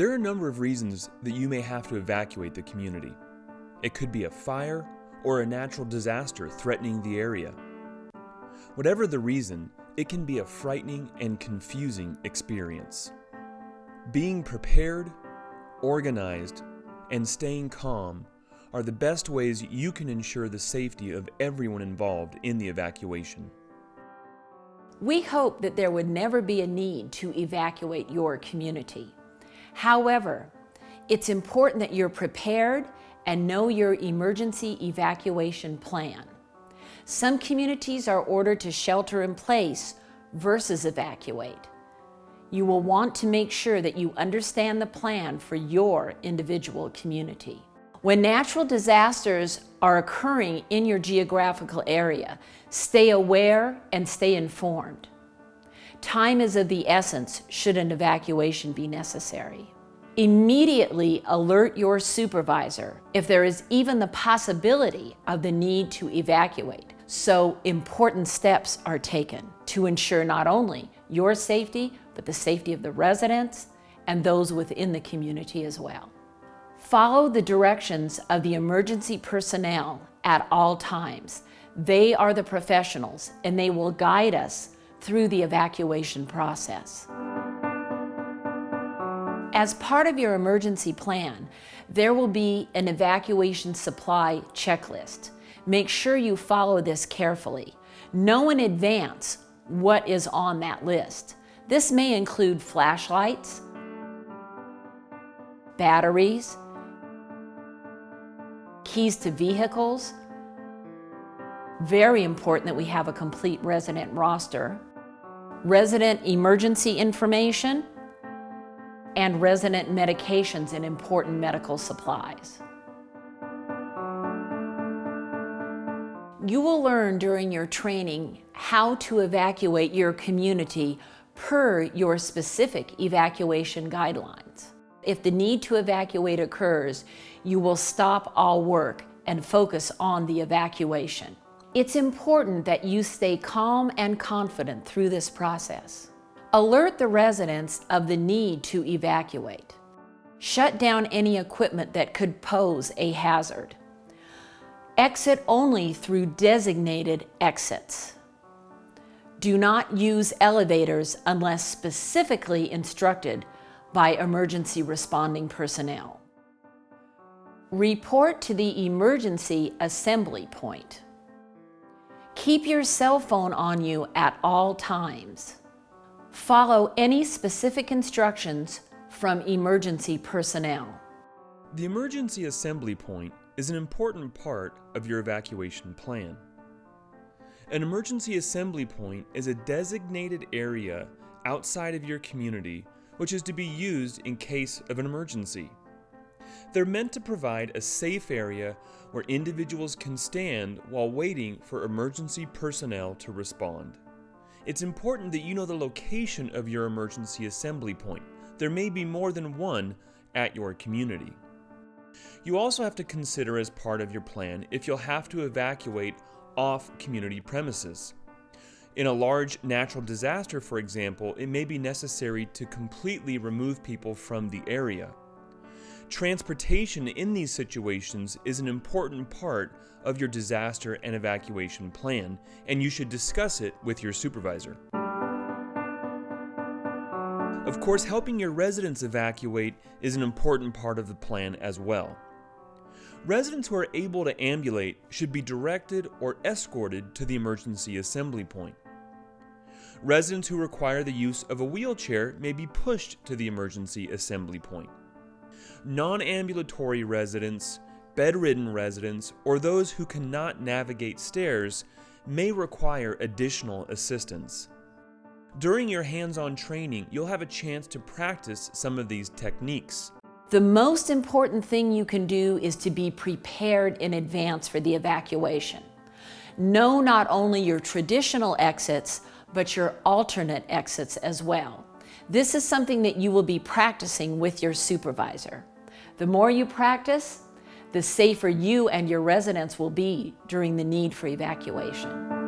There are a number of reasons that you may have to evacuate the community. It could be a fire or a natural disaster threatening the area. Whatever the reason, it can be a frightening and confusing experience. Being prepared, organized, and staying calm are the best ways you can ensure the safety of everyone involved in the evacuation. We hope that there would never be a need to evacuate your community. However, it's important that you're prepared and know your emergency evacuation plan. Some communities are ordered to shelter in place versus evacuate. You will want to make sure that you understand the plan for your individual community. When natural disasters are occurring in your geographical area, stay aware and stay informed. Time is of the essence should an evacuation be necessary. Immediately alert your supervisor if there is even the possibility of the need to evacuate, so important steps are taken to ensure not only your safety, but the safety of the residents and those within the community as well. Follow the directions of the emergency personnel at all times. They are the professionals and they will guide us through the evacuation process. As part of your emergency plan, there will be an evacuation supply checklist. Make sure you follow this carefully. Know in advance what is on that list. This may include flashlights, batteries, keys to vehicles. Very important that we have a complete resident roster, resident emergency information, and resident medications and important medical supplies. You will learn during your training how to evacuate your community per your specific evacuation guidelines. If the need to evacuate occurs, you will stop all work and focus on the evacuation. It's important that you stay calm and confident through this process. Alert the residents of the need to evacuate. Shut down any equipment that could pose a hazard. Exit only through designated exits. Do not use elevators unless specifically instructed by emergency responding personnel. Report to the emergency assembly point. Keep your cell phone on you at all times. Follow any specific instructions from emergency personnel. The emergency assembly point is an important part of your evacuation plan. An emergency assembly point is a designated area outside of your community which is to be used in case of an emergency. They're meant to provide a safe area where individuals can stand while waiting for emergency personnel to respond. It's important that you know the location of your emergency assembly point. There may be more than one at your community. You also have to consider as part of your plan if you'll have to evacuate off community premises. In a large natural disaster, for example, it may be necessary to completely remove people from the area. Transportation in these situations is an important part of your disaster and evacuation plan, and you should discuss it with your supervisor. Of course, helping your residents evacuate is an important part of the plan as well. Residents who are able to ambulate should be directed or escorted to the emergency assembly point. Residents who require the use of a wheelchair may be pushed to the emergency assembly point. Non-ambulatory residents, bedridden residents, or those who cannot navigate stairs may require additional assistance. During your hands-on training, you'll have a chance to practice some of these techniques. The most important thing you can do is to be prepared in advance for the evacuation. Know not only your traditional exits, but your alternate exits as well. This is something that you will be practicing with your supervisor. The more you practice, the safer you and your residents will be during the need for evacuation.